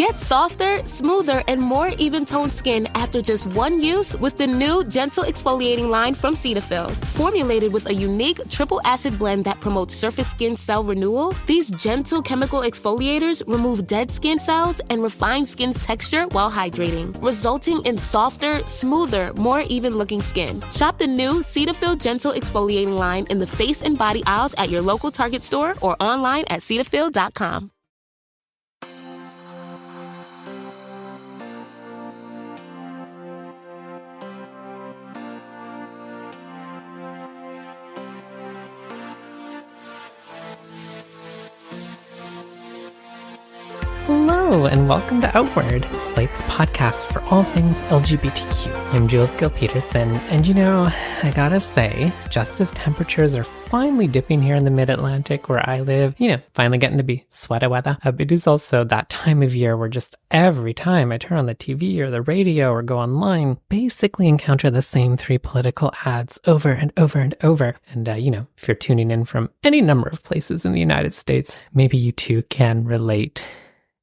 Get softer, smoother, and more even-toned skin after just one use with the new Gentle Exfoliating line from Cetaphil. Formulated with a unique triple acid blend that promotes surface skin cell renewal, these gentle chemical exfoliators remove dead skin cells and refine skin's texture while hydrating, resulting in softer, smoother, more even-looking skin. Shop the new Cetaphil Gentle Exfoliating line in the face and body aisles at your local Target store or online at Cetaphil.com. Hello, and welcome to Outward, Slate's podcast for all things LGBTQ. I'm Jules Gill-Peterson, and I gotta say, just as temperatures are finally dipping here in the mid-Atlantic where I live, finally getting to be sweater weather, it is also that time of year where just every time I turn on the TV or the radio or go online, basically encounter the same three political ads over and over and over. And, if you're tuning in from any number of places in the United States, maybe you too can relate.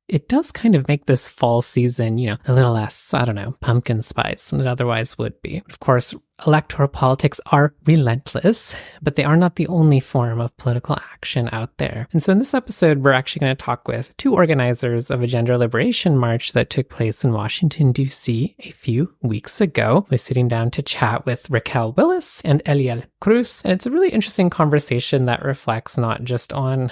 It does kind of make this fall season, a little less, pumpkin spice than it otherwise would be. Of course, electoral politics are relentless, but they are not the only form of political action out there. And so in this episode, we're actually going to talk with two organizers of a gender liberation march that took place in Washington, D.C. a few weeks ago. We're sitting down to chat with Raquel Willis and Eliel Cruz. And it's a really interesting conversation that reflects not just on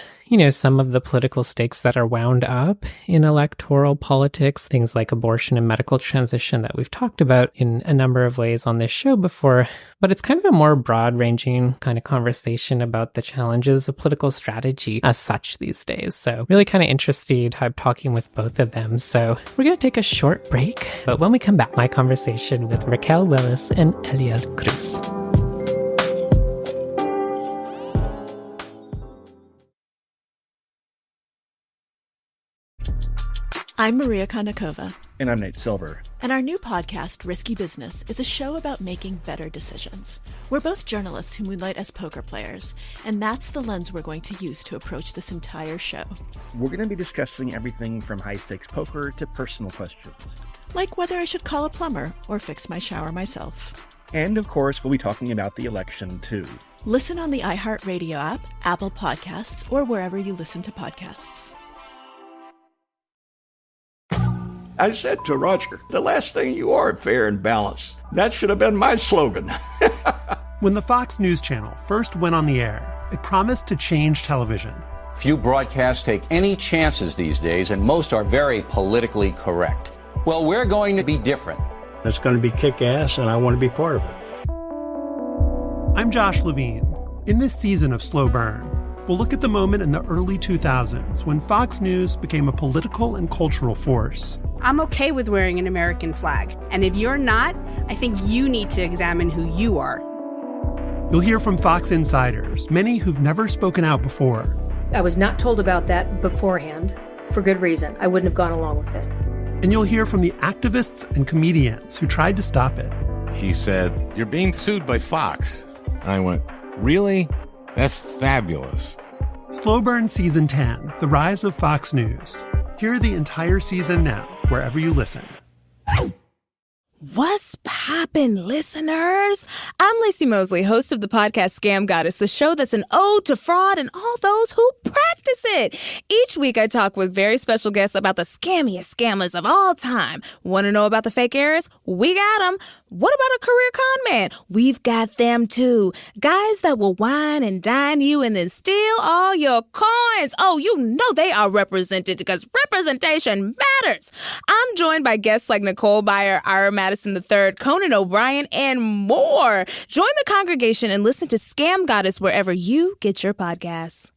some of the political stakes that are wound up in electoral politics, things like abortion and medical transition that we've talked about in a number of ways on this show before, but it's kind of a more broad-ranging kind of conversation about the challenges of political strategy as such these days. So really kind of interested talking with both of them. So we're going to take a short break, but when we come back, my conversation with Raquel Willis and Eliel Cruz. I'm Maria Kondakova. And I'm Nate Silver. And our new podcast, Risky Business, is a show about making better decisions. We're both journalists who moonlight as poker players, and that's the lens we're going to use to approach this entire show. We're going to be discussing everything from high-stakes poker to personal questions. Like whether I should call a plumber or fix my shower myself. And, of course, we'll be talking about the election, too. Listen on the iHeartRadio app, Apple Podcasts, or wherever you listen to podcasts. I said to Roger, the last thing you are, fair and balanced. That should have been my slogan. When the Fox News Channel first went on the air, it promised to change television. Few broadcasts take any chances these days, and most are very politically correct. Well, we're going to be different. It's going to be kick-ass, and I want to be part of it. I'm Josh Levine. In this season of Slow Burn, we'll look at the moment in the early 2000s when Fox News became a political and cultural force. I'm okay with wearing an American flag. And if you're not, I think you need to examine who you are. You'll hear from Fox insiders, many who've never spoken out before. I was not told about that beforehand, for good reason. I wouldn't have gone along with it. And you'll hear from the activists and comedians who tried to stop it. He said, "You're being sued by Fox." I went, "Really? That's fabulous." Slow Burn Season 10, The Rise of Fox News. Hear the entire season now, wherever you listen. What's poppin', listeners? I'm Lacey Mosley, host of the podcast Scam Goddess, the show that's an ode to fraud and all those who practice it. Each week, I talk with very special guests about the scammiest scammers of all time. Want to know about the fake errors? We got them. What about a career con man? We've got them too. Guys that will wine and dine you and then steal all your coins. Oh, you know they are represented because representation matters. I'm joined by guests like Nicole Byer, Ira Madison III, Conan O'Brien, and more. Join the congregation and listen to Scam Goddess wherever you get your podcasts.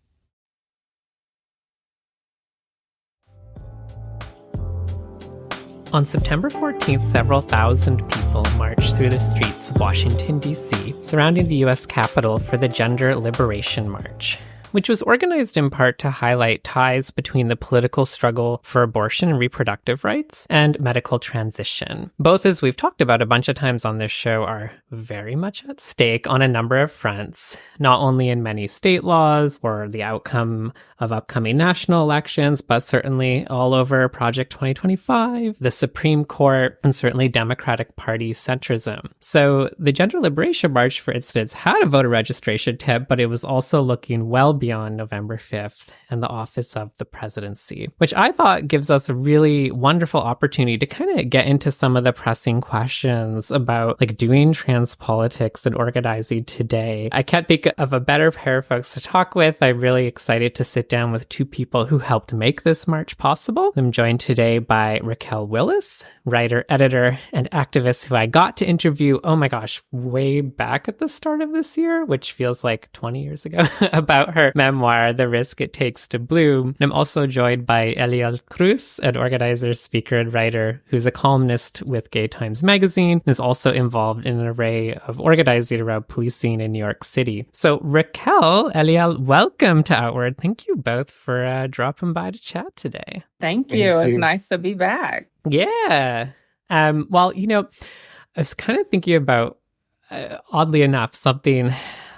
On September 14th, several thousand people marched through the streets of Washington, D.C., surrounding the U.S. Capitol for the Gender Liberation March. which was organized in part to highlight ties between the political struggle for abortion and reproductive rights and medical transition. Both, as we've talked about a bunch of times on this show, are very much at stake on a number of fronts, not only in many state laws or the outcome of upcoming national elections, but certainly all over Project 2025, the Supreme Court, and certainly Democratic Party centrism. So the Gender Liberation March, for instance, had a voter registration tip, but it was also looking well beyond November 5th and the office of the presidency, which I thought gives us a really wonderful opportunity to kind of get into some of the pressing questions about like doing trans politics and organizing today. I can't think of a better pair of folks to talk with. I'm really excited to sit down with two people who helped make this march possible. I'm joined today by Raquel Willis, writer, editor, and activist who I got to interview, oh my gosh, way back at the start of this year, which feels like 20 years ago, about her memoir, The Risk It Takes to Bloom. And I'm also joined by Eliel Cruz, an organizer, speaker, and writer who's a columnist with Gay Times Magazine and is also involved in an array of organizing around policing in New York City. So Raquel, Eliel, welcome to Outward. Thank you both for dropping by to chat today. Thank you. It's nice to be back. Yeah. Well, you know, I was kind of thinking about, oddly enough, something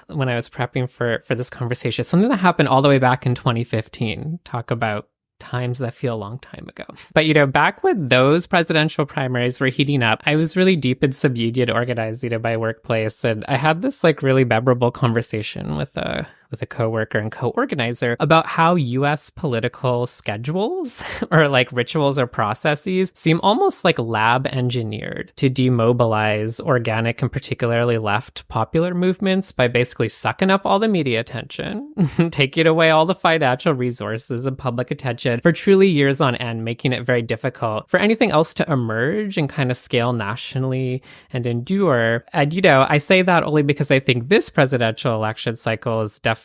when I was prepping for this conversation, something that happened all the way back in 2015. Talk about times that feel a long time ago. But, you know, back when those presidential primaries were heating up, I was really deep in sub-union organizing in my workplace. And I had this like really memorable conversation with a coworker and co-organizer about how U.S. political schedules or like rituals or processes seem almost like lab engineered to demobilize organic and particularly left popular movements by basically sucking up all the media attention, taking away all the financial resources and public attention for truly years on end, making it very difficult for anything else to emerge and kind of scale nationally and endure. And, you know, I say that only because I think this presidential election cycle is definitely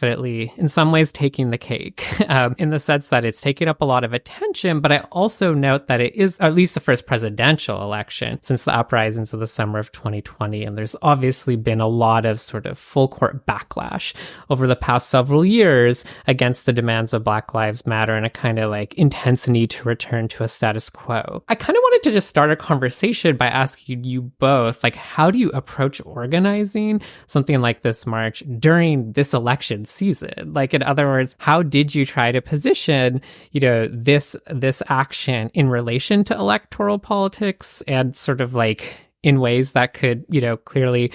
in some ways taking the cake in the sense that it's taking up a lot of attention. But I also note that it is at least the first presidential election since the uprisings of the summer of 2020. And there's obviously been a lot of sort of full court backlash over the past several years against the demands of Black Lives Matter and a kind of like intense need to return to a status quo. I kind of wanted to just start a conversation by asking you both, like, how do you approach organizing something like this march during this election season? Like, in other words, how did you try to position, you know, this action in relation to electoral politics and sort of like in ways that could, you know, clearly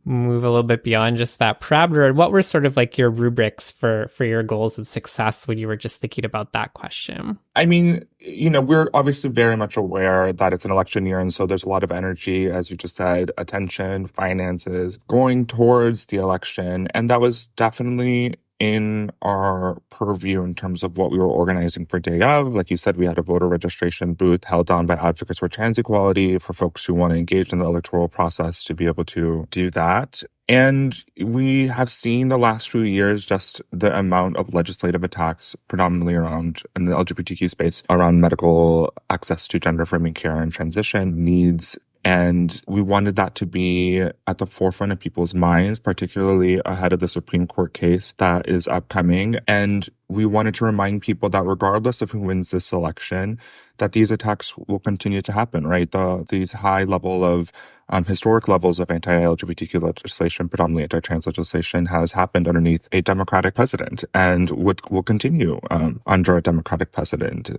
move a little bit beyond just that parameter? And what were sort of like your rubrics for your goals and success when you were just thinking about that question? I mean, you know, we're obviously very much aware that it's an election year. And so there's a lot of energy, as you just said, attention, finances going towards the election. And that was definitely in our purview in terms of what we were organizing for day of. Like you said, we had a voter registration booth held down by advocates for trans equality for folks who want to engage in the electoral process to be able to do that. And we have seen the last few years just the amount of legislative attacks, predominantly around in the LGBTQ space, around medical access to gender-affirming care and transition needs. And we wanted that to be at the forefront of people's minds, particularly ahead of the Supreme Court case that is upcoming. And we wanted to remind people that regardless of who wins this election, that these attacks will continue to happen, right? These high level of historic levels of anti-LGBTQ legislation, predominantly anti-trans legislation, has happened underneath a Democratic president and will continue under a Democratic president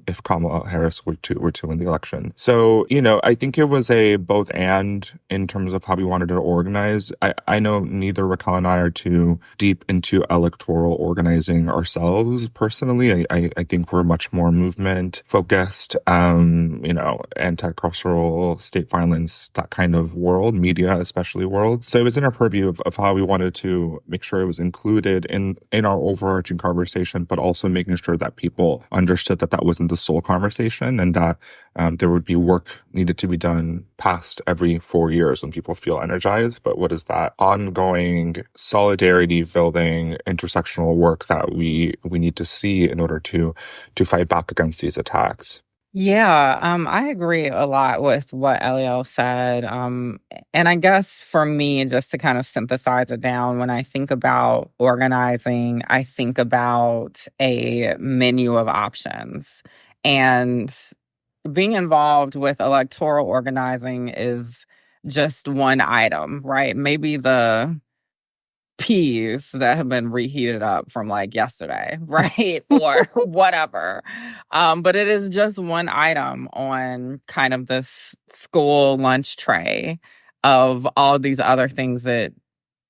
if Kamala Harris were to win the election. So, you know, I think it was a both and in terms of how we wanted to organize. I know neither Raquel and I are too deep into electoral organizing ourselves personally. I think we're much more movement focused, you know, anti-carceral state violence, that kind of world, media especially world. So it was in our purview of how we wanted to make sure it was included in our overarching conversation, but also making sure that people understood that that wasn't the sole conversation and that there would be work needed to be done past every 4 years when people feel energized. But what is that ongoing solidarity building intersectional work that we need to see in order to fight back against these attacks? Yeah, I agree a lot with what Eliel said. And I guess for me, just to kind of synthesize it down, when I think about organizing, I think about a menu of options. And being involved with electoral organizing is just one item, right? Maybe the peas that have been reheated up from like yesterday, right? Or whatever. But it is just one item on kind of this school lunch tray of all these other things that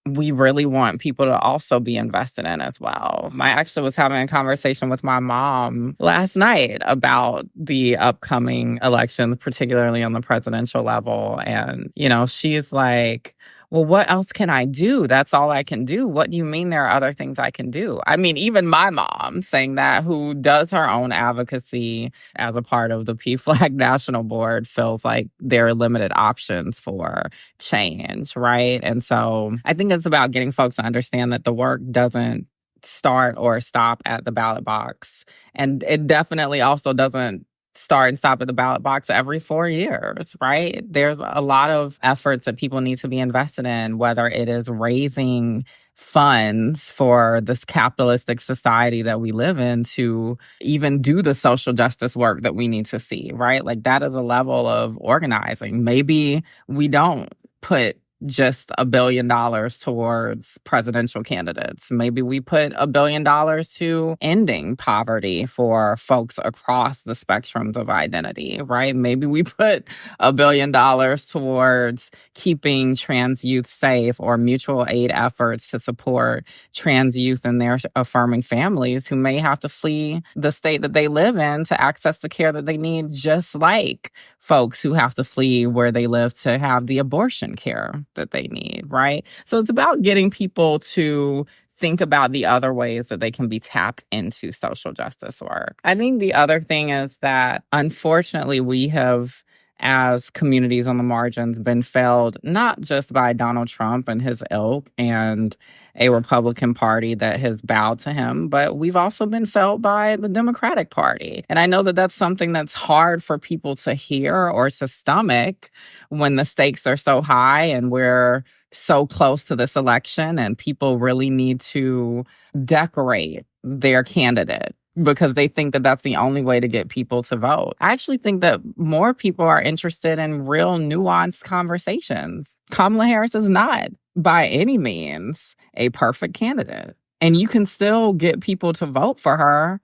we really want people to also be invested in as well. I actually was having a conversation with my mom last night about the upcoming elections, particularly on the presidential level. And, she's like, well, what else can I do? That's all I can do. What do you mean there are other things I can do? I mean, even my mom saying that, who does her own advocacy as a part of the PFLAG National Board, feels like there are limited options for change, right? And so I think it's about getting folks to understand that the work doesn't start or stop at the ballot box. And it definitely also doesn't start and stop at the ballot box every 4 years, right? There's a lot of efforts that people need to be invested in, whether it is raising funds for this capitalistic society that we live in to even do the social justice work that we need to see, right? Like that is a level of organizing. Maybe we don't put just $1 billion towards presidential candidates. Maybe we put $1 billion to ending poverty for folks across the spectrums of identity, right? Maybe we put $1 billion towards keeping trans youth safe, or mutual aid efforts to support trans youth and their affirming families who may have to flee the state that they live in to access the care that they need, just like folks who have to flee where they live to have the abortion care that they need, right? So it's about getting people to think about the other ways that they can be tapped into social justice work. I think the other thing is that, unfortunately, we have, as communities on the margins, been failed not just by Donald Trump and his ilk and a Republican Party that has bowed to him, but we've also been failed by the Democratic Party. And I know that that's something that's hard for people to hear or to stomach when the stakes are so high and we're so close to this election and people really need to decorate their candidate because they think that that's the only way to get people to vote. I actually think that more people are interested in real nuanced conversations. Kamala Harris is not, by any means, a perfect candidate. And you can still get people to vote for her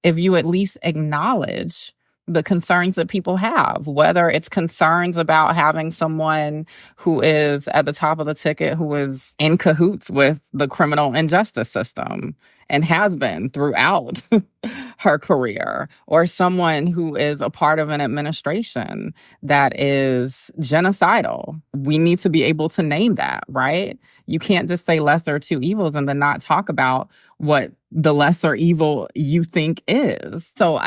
if you at least acknowledge the concerns that people have, whether it's concerns about having someone who is at the top of the ticket who is in cahoots with the criminal injustice system and has been throughout her career, or someone who is a part of an administration that is genocidal. We need to be able to name that, right? You can't just say lesser of two evils and then not talk about what the lesser evil you think is. So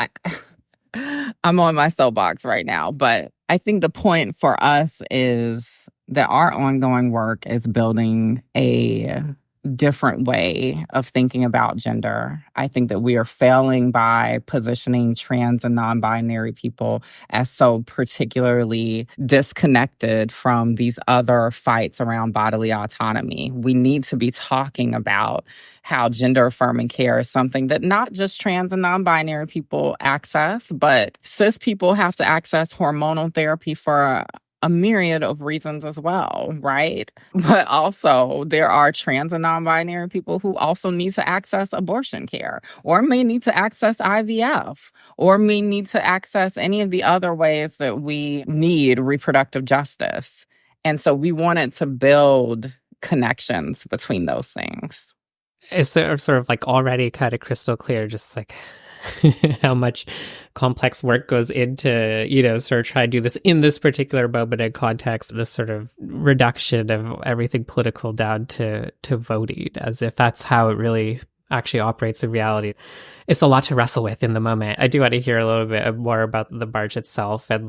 I'm on my soapbox right now, but I think the point for us is that our ongoing work is building a different way of thinking about gender. I think that we are failing by positioning trans and non-binary people as so particularly disconnected from these other fights around bodily autonomy. We need to be talking about how gender-affirming care is something that not just trans and non-binary people access, but cis people have to access hormonal therapy for a myriad of reasons as well, right? But also, there are trans and non-binary people who also need to access abortion care, or may need to access IVF, or may need to access any of the other ways that we need reproductive justice. And so we wanted to build connections between those things. Is there sort of like already kind of crystal clear, just like how much complex work goes into, sort of try to do this in this particular moment and context, this sort of reduction of everything political down to voting, as if that's how it really actually operates in reality. It's a lot to wrestle with in the moment. I do want to hear a little bit more about the march itself. And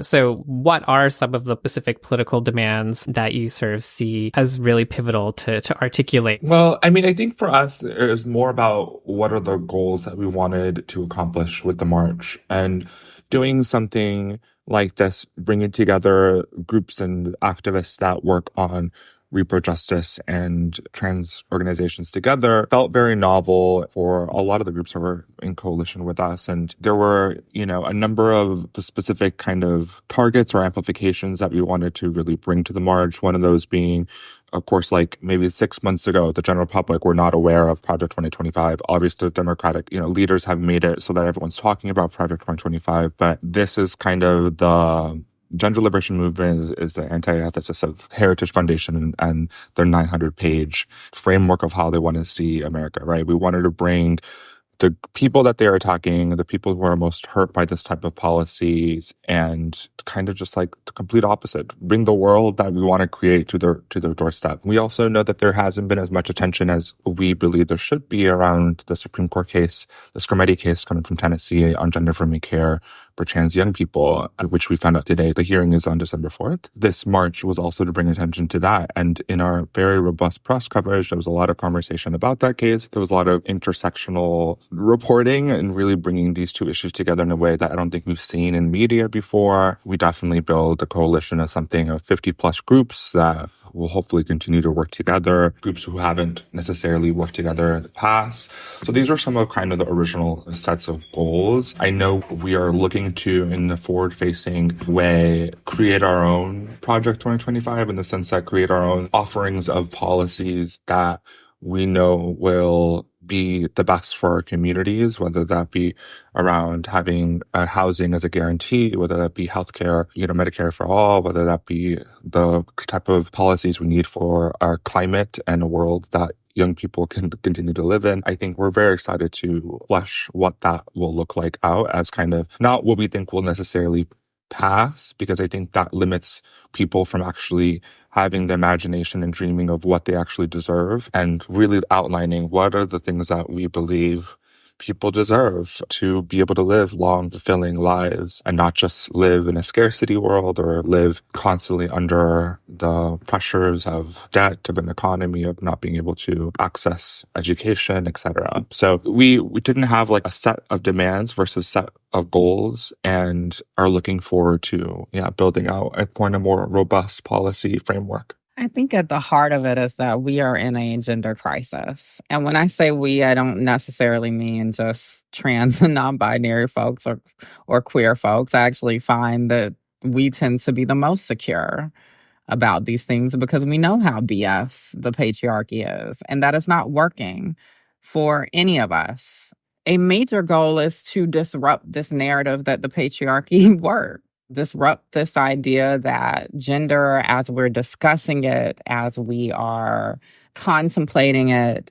so what are some of the specific political demands that you sort of see as really pivotal to articulate? Well, I mean, I think for us, it was more about what are the goals that we wanted to accomplish with the march. And doing something like this, bringing together groups and activists that work on repro justice and trans organizations together felt very novel for a lot of the groups that were in coalition with us. And there were, a number of the specific kind of targets or amplifications that we wanted to really bring to the march. One of those being, of course, maybe 6 months ago, the general public were not aware of Project 2025. Obviously, the Democratic, leaders have made it so that everyone's talking about Project 2025. But this is kind of the Gender Liberation Movement is the antithesis of Heritage Foundation and their 900-page framework of how they want to see America, right? We wanted to bring the people that they're attacking, the people who are most hurt by this type of policies, and kind of just the complete opposite. Bring the world that we want to create to their doorstep. We also know that there hasn't been as much attention as we believe there should be around the Supreme Court case, the Scarametti case coming from Tennessee on gender-affirming care for trans young people, which we found out today. The hearing is on December 4th. This march was also to bring attention to that. And in our very robust press coverage, there was a lot of conversation about that case. There was a lot of intersectional reporting and really bringing these two issues together in a way that I don't think we've seen in media before. We definitely build a coalition of something of 50 plus groups that will hopefully continue to work together, groups who haven't necessarily worked together in the past. So these are some of kind of the original sets of goals. I know we are looking to, in the forward-facing way, create our own Project 2025 in the sense that create our own offerings of policies that we know will be the best for our communities, whether that be around having housing as a guarantee, whether that be healthcare, Medicare for all, whether that be the type of policies we need for our climate and a world that young people can continue to live in. I think we're very excited to flesh what that will look like out as kind of not what we think will necessarily pass, because I think that limits people from actually having the imagination and dreaming of what they actually deserve, and really outlining what are the things that we believe people deserve to be able to live long, fulfilling lives and not just live in a scarcity world or live constantly under the pressures of debt, of an economy, of not being able to access education, etc. So we didn't have a set of demands versus set of goals, and are looking forward to building out a more robust policy framework. I think at the heart of it is that we are in a gender crisis. And when I say we, I don't necessarily mean just trans and non-binary folks or queer folks. I actually find that we tend to be the most secure about these things because we know how BS the patriarchy is, and that is not working for any of us. A major goal is to disrupt this narrative that the patriarchy works. Disrupt this idea that gender, as we're discussing it, as we are contemplating it,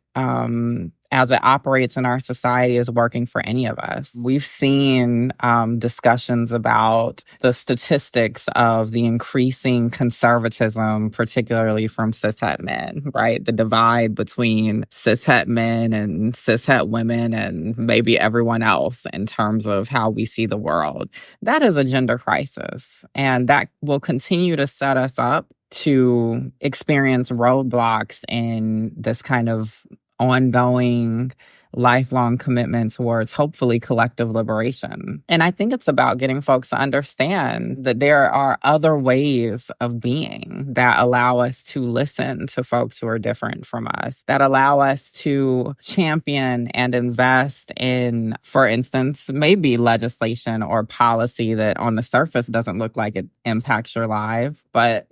as it operates in our society, is working for any of us. We've seen discussions about the statistics of the increasing conservatism, particularly from cishet men, right? The divide between cishet men and cishet women and maybe everyone else in terms of how we see the world. That is a gender crisis, and that will continue to set us up to experience roadblocks in this kind of ongoing, lifelong commitment towards hopefully collective liberation. And I think it's about getting folks to understand that there are other ways of being that allow us to listen to folks who are different from us, that allow us to champion and invest in, for instance, maybe legislation or policy that on the surface doesn't look like it impacts your life, but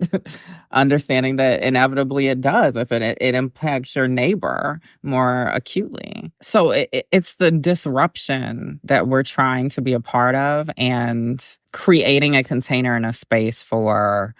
understanding that inevitably it does if it impacts your neighbor more acutely. So it's the disruption that we're trying to be a part of, and creating a container and a space for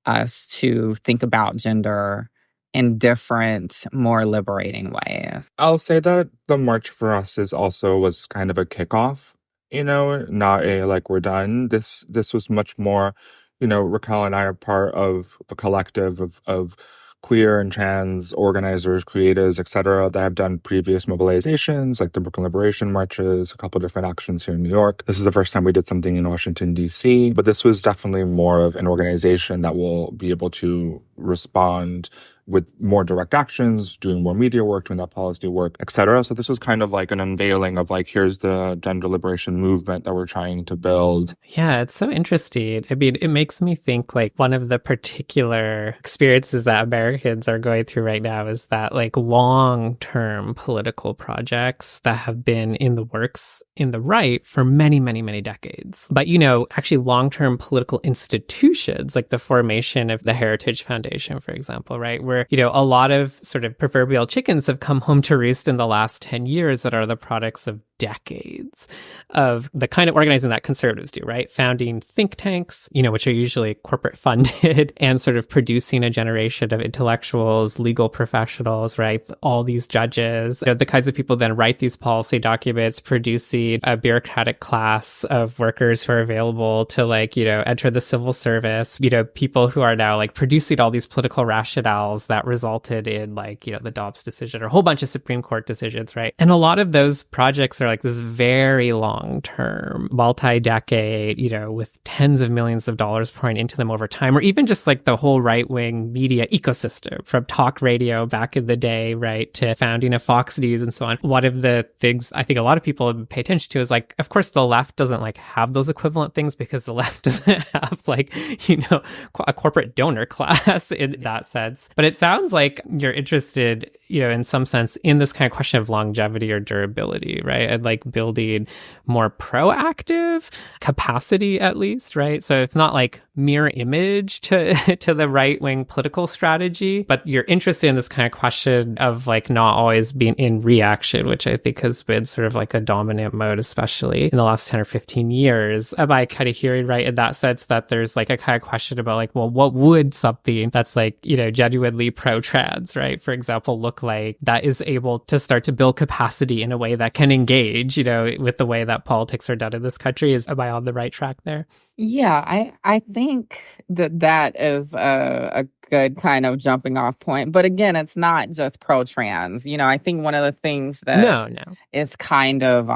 us to think about gender in different, more liberating ways. I'll say that the march for us was kind of a kickoff, not a we're done. This was much more, Raquel and I are part of a collective of queer and trans organizers, creatives, etc., that have done previous mobilizations, like the Brooklyn Liberation Marches, a couple different actions here in New York. This is the first time we did something in Washington, D.C., but this was definitely more of an organization that will be able to respond with more direct actions, doing more media work, doing that policy work, etc. So this was kind of like an unveiling of like, here's the gender liberation movement that we're trying to build. Yeah, it's so interesting. I mean, it makes me think like one of the particular experiences that Americans are going through right now is that like long-term political projects that have been in the works in the right for many, many, many decades. But, you know, actually long-term political institutions, like the formation of the Heritage Foundation, for example, right? Where, you know, a lot of sort of proverbial chickens have come home to roost in the last 10 years that are the products of decades of the kind of organizing that conservatives do, right? Founding think tanks, you know, which are usually corporate funded, and sort of producing a generation of intellectuals, legal professionals, right? All these judges, you know, the kinds of people then write these policy documents, producing a bureaucratic class of workers who are available to like, you know, enter the civil service, you know, people who are now like producing all these political rationales that resulted in like, you know, the Dobbs decision or a whole bunch of Supreme Court decisions, right? And a lot of those projects are like this very long-term, multi-decade, you know, with tens of millions of dollars pouring into them over time, or even just like the whole right-wing media ecosystem from talk radio back in the day, right, to founding of Fox News and so on. One of the things I think a lot of people pay attention to is like, of course, the left doesn't like have those equivalent things because the left doesn't have like, you know, a corporate donor class in that sense. But it sounds like you're interested, you know, in some sense in this kind of question of longevity or durability, right? And like building more proactive capacity at least, right? So it's not like mirror image to the right-wing political strategy, but you're interested in this kind of question of like not always being in reaction, which I think has been sort of like a dominant mode, especially in the last 10 or 15 years. Am I kind of hearing right in that sense that there's like a kind of question about like, well, what would something that's like, you know, genuinely pro-trans, right, for example, look like that is able to start to build capacity in a way that can engage, you know, with the way that politics are done in this country? Am I on the right track there? Yeah, I think that is a good kind of jumping off point. But again, it's not just pro-trans. You know, I think one of the things that is kind of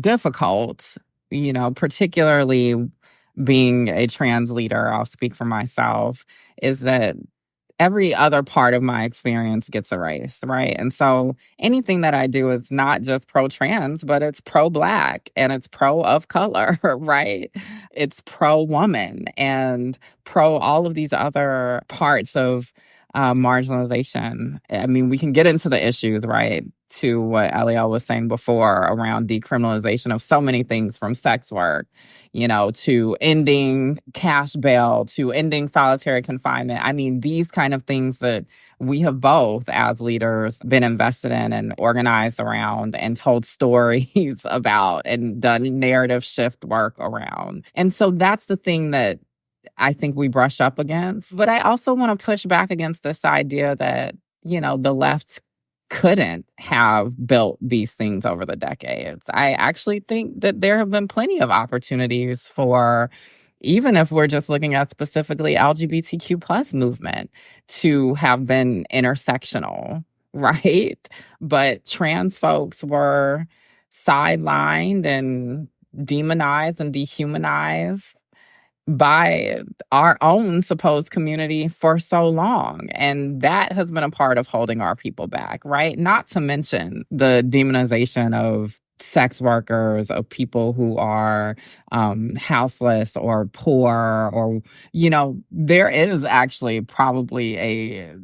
difficult, you know, particularly being a trans leader, I'll speak for myself, is that every other part of my experience gets erased, right? And so anything that I do is not just pro-trans, but it's pro-Black and it's pro-of color, right? It's pro-woman and pro all of these other parts of marginalization. I mean, we can get into the issues, right, to what Eliel was saying before around decriminalization of so many things, from sex work, you know, to ending cash bail, to ending solitary confinement. I mean, these kind of things that we have both, as leaders, been invested in and organized around and told stories about and done narrative shift work around. And so that's the thing that I think we brush up against. But I also want to push back against this idea that, you know, the left couldn't have built these things over the decades. I actually think that there have been plenty of opportunities for, even if we're just looking at specifically LGBTQ plus movement, to have been intersectional, right? But trans folks were sidelined and demonized and dehumanized by our own supposed community for so long. And that has been a part of holding our people back, right? Not to mention the demonization of sex workers, of people who are houseless or poor, or, you know, there is actually probably a,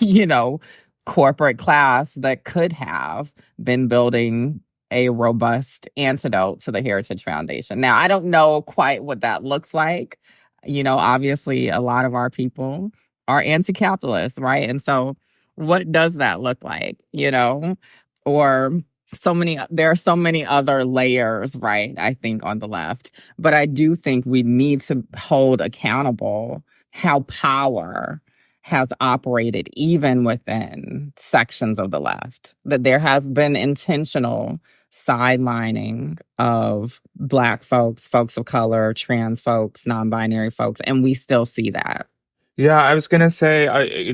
you know, corporate class that could have been building a robust antidote to the Heritage Foundation. Now, I don't know quite what that looks like. You know, obviously, a lot of our people are anti-capitalist, right? And so what does that look like, you know? Or there are so many other layers, right, I think, on the left. But I do think we need to hold accountable how power has operated even within sections of the left. That there has been intentional sidelining of Black folks, folks of color, trans folks, non-binary folks, and we still see that. Yeah, I was gonna say,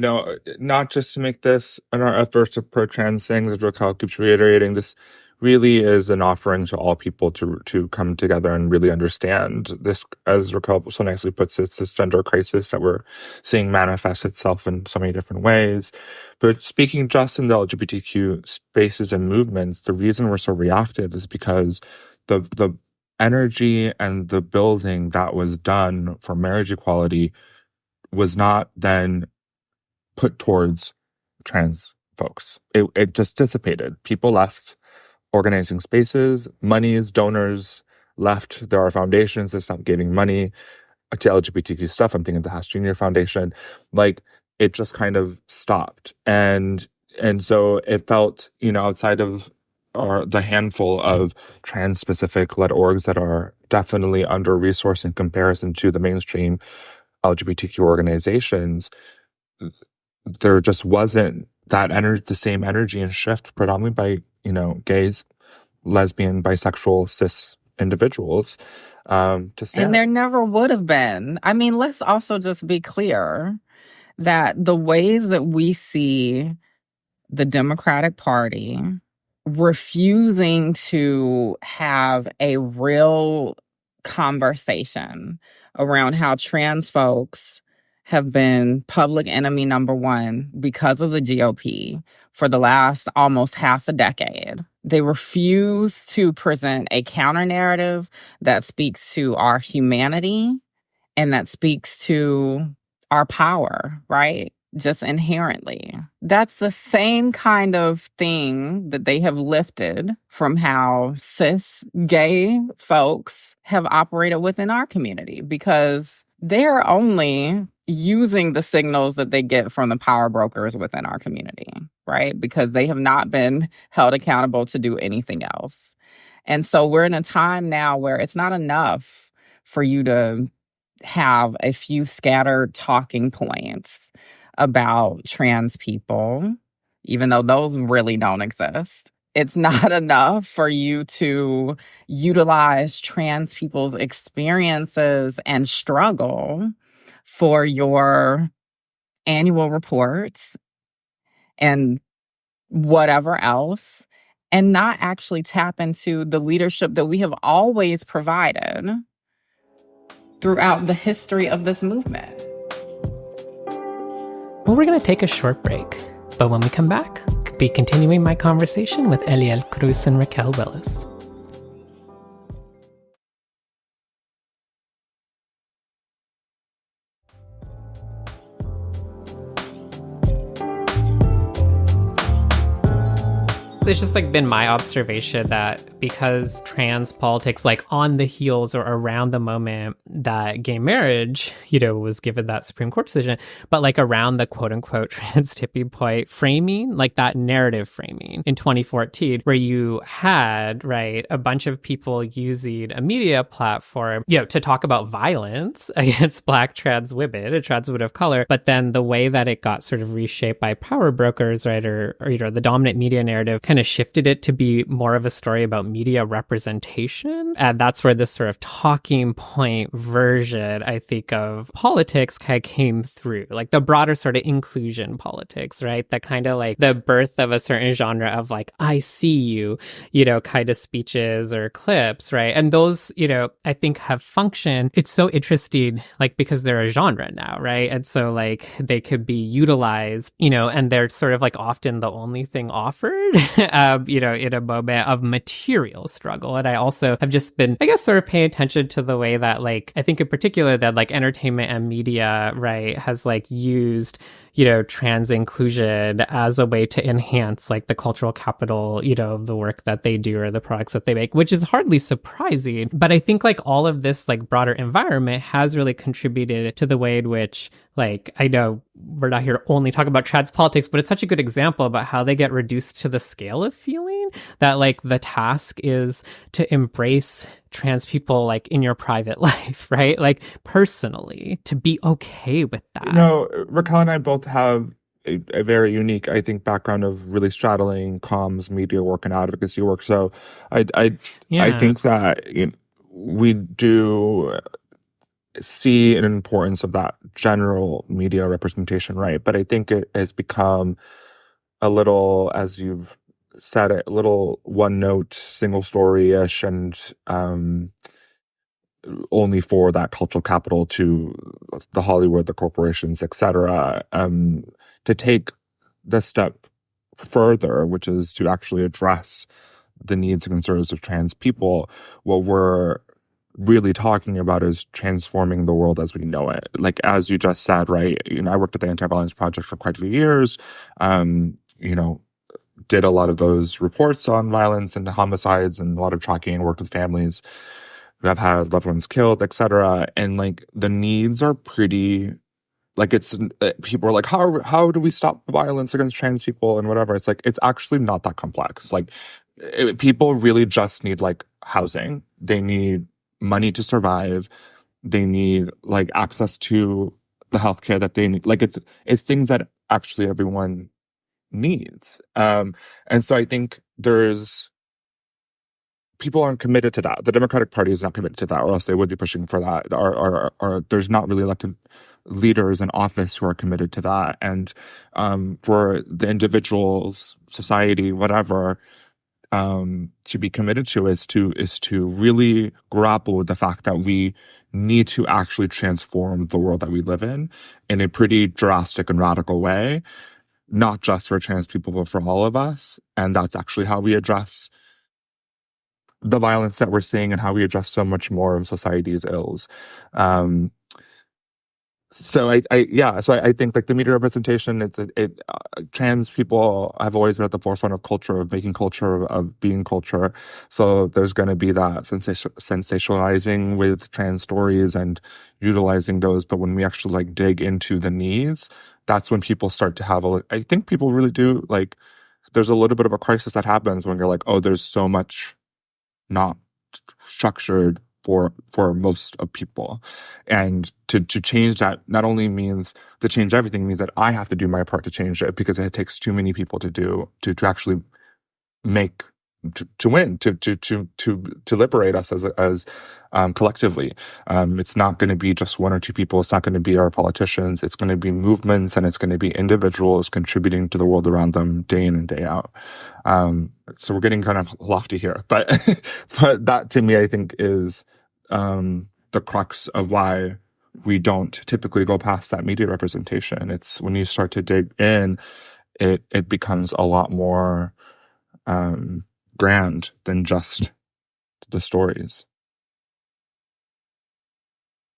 not just to make this an our efforts to pro-trans things, as Raquel keeps reiterating, this really is an offering to all people to come together and really understand this, as Raquel so nicely puts it, this gender crisis that we're seeing manifest itself in so many different ways. But speaking just in the LGBTQ spaces and movements, the reason we're so reactive is because the energy and the building that was done for marriage equality was not then put towards trans folks. It just dissipated. People left organizing spaces, monies, donors left. There are foundations that stopped giving money to LGBTQ stuff. I'm thinking of the Haas Jr. Foundation. Like, it just kind of stopped. And so it felt, outside of the handful of trans-specific led orgs that are definitely under-resourced in comparison to the mainstream LGBTQ organizations, there just wasn't that the same energy and shift predominantly by, gays, lesbian, bisexual, cis individuals to stand. And there never would have been. I mean, let's also just be clear that the ways that we see the Democratic Party refusing to have a real conversation around how trans folks have been public enemy number one because of the GOP for the last almost half a decade. They refuse to present a counter narrative that speaks to our humanity and that speaks to our power, right? Just inherently. That's the same kind of thing that they have lifted from how cis gay folks have operated within our community, because they're only using the signals that they get from the power brokers within our community, right? Because they have not been held accountable to do anything else. And so we're in a time now where it's not enough for you to have a few scattered talking points about trans people, even though those really don't exist. It's not enough for you to utilize trans people's experiences and struggle for your annual reports and whatever else, and not actually tap into the leadership that we have always provided throughout the history of this movement. Well, we're going to take a short break, but when we come back, I'll be continuing my conversation with Eliel Cruz and Raquel Willis. It's just been my observation that because trans politics, on the heels or around the moment that gay marriage, was given that Supreme Court decision, but around the quote unquote trans tipping point framing, that narrative framing in 2014, where you had, right, a bunch of people using a media platform, to talk about violence against Black trans women and trans women of color. But then the way that it got sort of reshaped by power brokers, right, or the dominant media narrative kind of shifted it to be more of a story about media representation. And that's where this sort of talking point version, I think, of politics kind of came through, the broader sort of inclusion politics, right? The kind of the birth of a certain genre of I see you, kind of speeches or clips, right? And those, I think have functioned. It's so interesting, because they're a genre now, right? And so they could be utilized, and they're sort of often the only thing offered, in a moment of material struggle. And I also have just been, I guess, sort of paying attention to the way that, I think in particular that entertainment and media, right, has used, trans inclusion as a way to enhance the cultural capital, of the work that they do or the products that they make, which is hardly surprising. But I think all of this broader environment has really contributed to the way in which, I know we're not here only talking about trans politics, but it's such a good example about how they get reduced to the scale of feeling that the task is to embrace trans people in your private life, right? Personally, to be okay with that. Raquel and I both have a very unique, I think, background of really straddling comms, media work, and advocacy work. So I think that we do see an importance of that general media representation, right? But I think it has become a little, as you've said it, a little one-note, single story-ish, and only for that cultural capital to the Hollywood, the corporations, etc. To take the step further, which is to actually address the needs and concerns of trans people, what we're really talking about is transforming the world as we know it. Like, as you just said, right? I worked at the Anti-Violence Project for quite a few years. Did a lot of those reports on violence and homicides and a lot of tracking, worked with families who have had loved ones killed, etc. And like the needs are pretty, like it's, people are like, how do we stop violence against trans people and whatever? It's like, it's actually not that complex. Like people really just need like housing. They need money to survive. They need like access to the healthcare that they need. Like it's things that actually everyone needs. And so I think people aren't committed to that. The Democratic Party is not committed to that, or else they would be pushing for that. Or there's not really elected leaders in office who are committed to that. And for the individuals, society, whatever, to be committed to is to really grapple with the fact that we need to actually transform the world that we live in a pretty drastic and radical way, not just for trans people, but for all of us. And that's actually how we address the violence that we're seeing and how we address so much more of society's ills. So I think like the media representation, trans people have always been at the forefront of culture, of making culture, of being culture. So there's going to be that sensationalizing with trans stories and utilizing those. But when we actually like dig into the needs, that's when people start to have I think people really do, like, there's a little bit of a crisis that happens when you're like, oh, there's so much not structured for most of people. And to change that not only means to change everything, means that I have to do my part to change it, because it takes too many people to actually make to win, to liberate us as collectively. It's not going to be just one or two people. It's not going to be our politicians. It's going to be movements, and it's going to be individuals contributing to the world around them day in and day out. So we're getting kind of lofty here, but that to me, I think, is the crux of why we don't typically go past that media representation. It's when you start to dig in, it becomes a lot more grand than just the stories.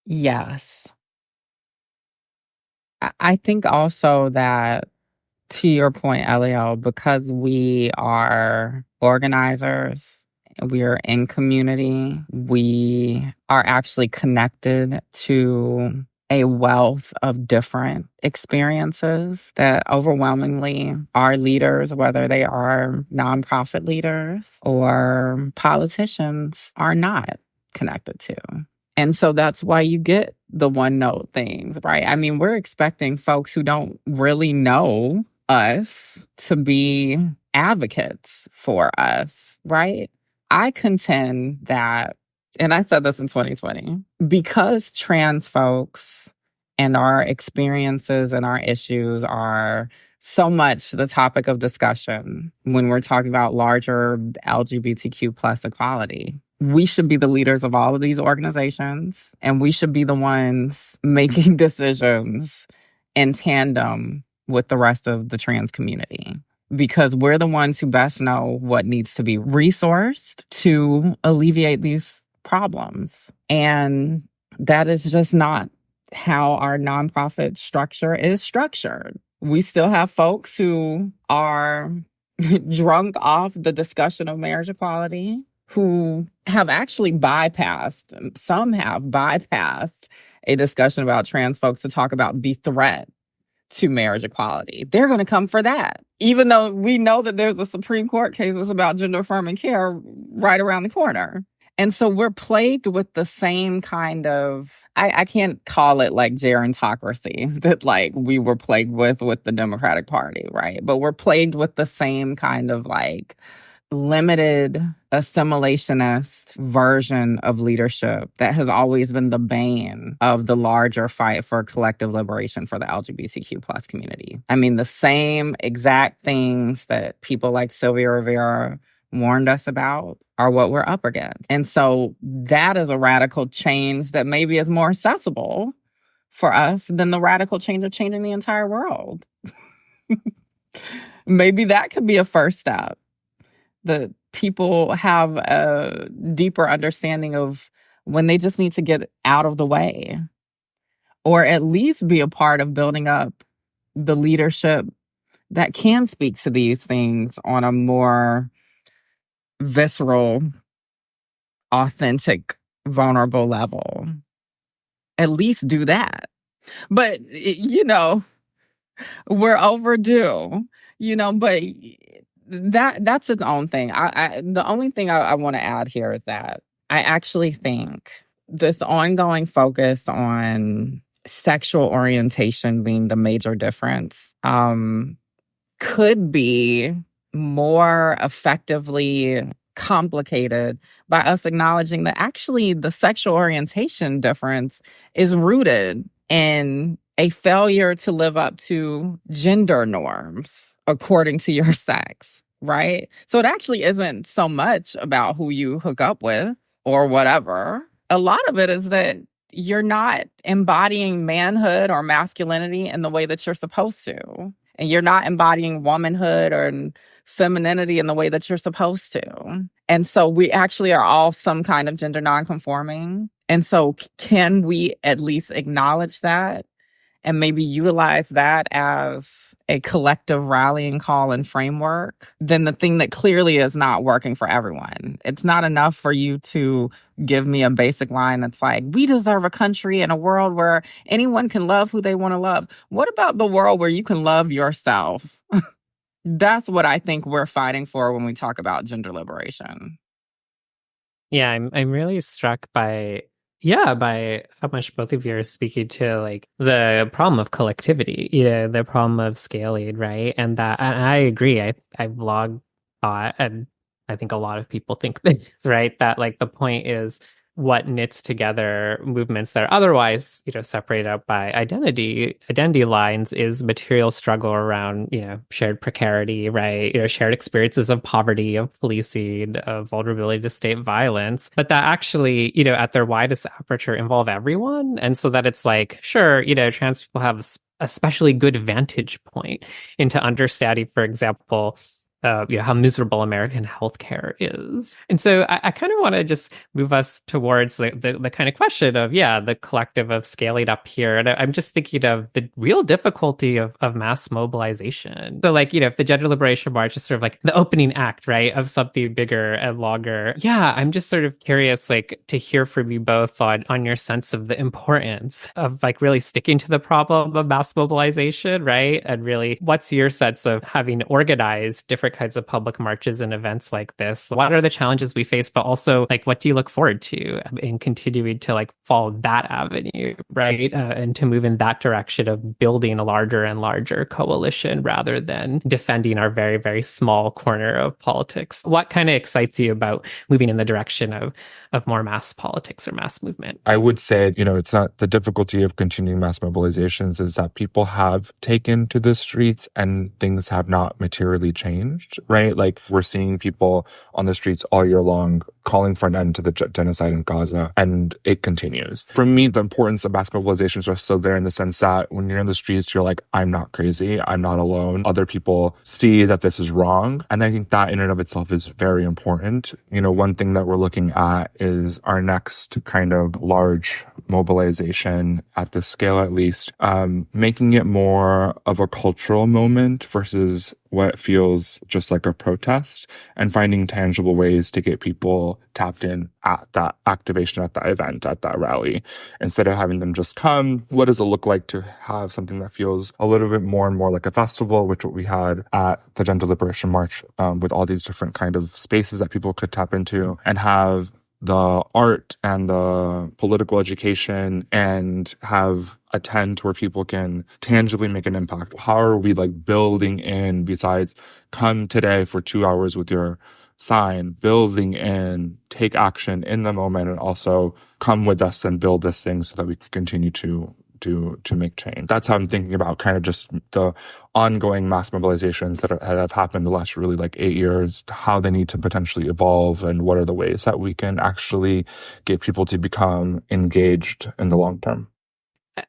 Yes. I think also that, to your point, Eliel, because we are organizers, we are in community, we are actually connected to a wealth of different experiences that overwhelmingly our leaders, whether they are nonprofit leaders or politicians, are not connected to. And so that's why you get the one-note things, right? I mean, we're expecting folks who don't really know us to be advocates for us, right? I contend that, and I said this in 2020, because trans folks and our experiences and our issues are so much the topic of discussion when we're talking about larger LGBTQ plus equality, we should be the leaders of all of these organizations, and we should be the ones making decisions in tandem with the rest of the trans community, because we're the ones who best know what needs to be resourced to alleviate these problems. And that is just not how our nonprofit structure is structured. We still have folks who are drunk off the discussion of marriage equality, who have actually bypassed, some have bypassed a discussion about trans folks to talk about the threat to marriage equality. They're going to come for that, even though we know that there's a Supreme Court case that's about gender-affirming care right around the corner. And so we're plagued with the same kind of, I can't call it like gerontocracy that like we were plagued with the Democratic Party, right? But we're plagued with the same kind of like limited assimilationist version of leadership that has always been the bane of the larger fight for collective liberation for the LGBTQ plus community. I mean, the same exact things that people like Sylvia Rivera warned us about are what we're up against. And so that is a radical change that maybe is more accessible for us than the radical change of changing the entire world. Maybe that could be a first step. That people have a deeper understanding of when they just need to get out of the way, or at least be a part of building up the leadership that can speak to these things on a more visceral, authentic, vulnerable level. At least do that. But, we're overdue, but that's its own thing. The only thing I want to add here is that I actually think this ongoing focus on sexual orientation being the major difference could be more effectively complicated by us acknowledging that actually the sexual orientation difference is rooted in a failure to live up to gender norms according to your sex, right? So it actually isn't so much about who you hook up with or whatever. A lot of it is that you're not embodying manhood or masculinity in the way that you're supposed to. And you're not embodying womanhood or femininity in the way that you're supposed to. And so we actually are all some kind of gender nonconforming. And so can we at least acknowledge that and maybe utilize that as a collective rallying call and framework? Then the thing that clearly is not working for everyone. It's not enough for you to give me a basic line that's like, we deserve a country and a world where anyone can love who they want to love. What about the world where you can love yourself? That's what I think we're fighting for when we talk about gender liberation. Yeah, I'm really struck by how much both of you are speaking to like the problem of collectivity, the problem of scaling, right? And I agree. I've long thought, and I think a lot of people think this, right? That like the point is what knits together movements that are otherwise, separated out by identity lines is material struggle around, shared precarity, right? Shared experiences of poverty, of policing, of vulnerability to state violence, but that actually, at their widest aperture involve everyone. And so that it's like, sure, trans people have a especially good vantage point into understanding, for example, how miserable American healthcare is. And so I kind of want to just move us towards the kind of question of, the collective of scaling up here. And I'm just thinking of the real difficulty of mass mobilization. So if the Gender Liberation March is sort of like the opening act, right, of something bigger and longer. Yeah, I'm just sort of curious, to hear from you both on your sense of the importance of really sticking to the problem of mass mobilization, right? And really, what's your sense of having organized different kinds of public marches and events like this? What are the challenges we face, but also what do you look forward to in continuing to follow that avenue, right? And to move in that direction of building a larger and larger coalition rather than defending our very, very small corner of politics. What kind of excites you about moving in the direction of more mass politics or mass movement? I would say, it's not the difficulty of continuing mass mobilizations is that people have taken to the streets and things have not materially changed. Right? We're seeing people on the streets all year long calling for an end to the genocide in Gaza, and it continues. For me, the importance of mass mobilizations are still there in the sense that when you're in the streets, you're like, I'm not crazy. I'm not alone. Other people see that this is wrong. And I think that in and of itself is very important. One thing that we're looking at is our next kind of large mobilization at this scale, at least, making it more of a cultural moment versus what feels just like a protest, and finding tangible ways to get people tapped in at that activation, at that event, at that rally. Instead of having them just come, what does it look like to have something that feels a little bit more and more like a festival, which what we had at the Gender Liberation March, with all these different kind of spaces that people could tap into, and have the art and the political education and have a tent where people can tangibly make an impact. How are we building in, besides come today for 2 hours with your sign, building in, take action in the moment, and also come with us and build this thing so that we can continue to make change. That's how I'm thinking about kind of just the ongoing mass mobilizations that have happened the last really 8 years, how they need to potentially evolve, and what are the ways that we can actually get people to become engaged in the long term.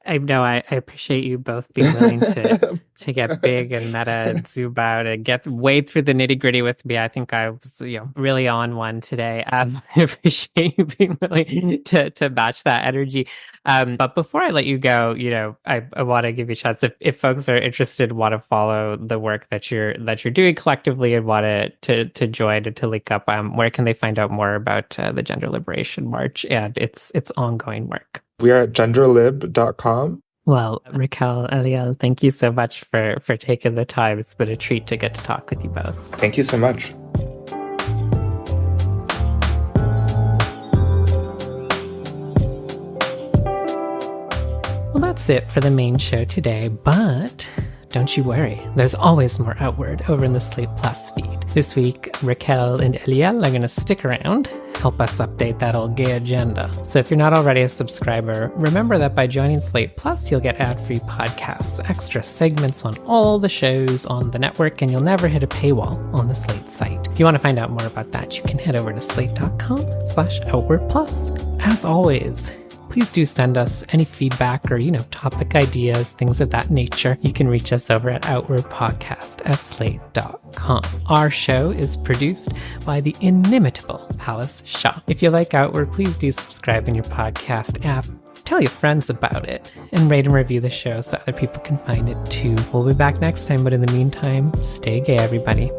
I know I appreciate you both being willing to get big and meta and zoom out and get wade through the nitty gritty with me. I think I was really on one today. I appreciate you being willing to match that energy. But before I let you go, I want to give you a chance if folks are interested, want to follow the work that you're doing collectively and want to join and to link up. Where can they find out more about the Gender Liberation March and its ongoing work? We are at genderlib.com. Well, Raquel, Eliel, thank you so much for taking the time. It's been a treat to get to talk with you both. Thank you so much. Well, that's it for the main show today, but don't you worry, there's always more Outward over in the Slate Plus feed. This week, Raquel and Eliel are going to stick around, help us update that old gay agenda. So if you're not already a subscriber, remember that by joining Slate Plus, you'll get ad-free podcasts, extra segments on all the shows on the network, and you'll never hit a paywall on the Slate site. If you want to find out more about that, you can head over to slate.com/outwardplus. As always, please do send us any feedback or, topic ideas, things of that nature. You can reach us over at outwardpodcast@slate.com. Our show is produced by the inimitable Palace Shaw. If you like Outward, please do subscribe in your podcast app. Tell your friends about it and rate and review the show so other people can find it too. We'll be back next time, but in the meantime, stay gay, everybody.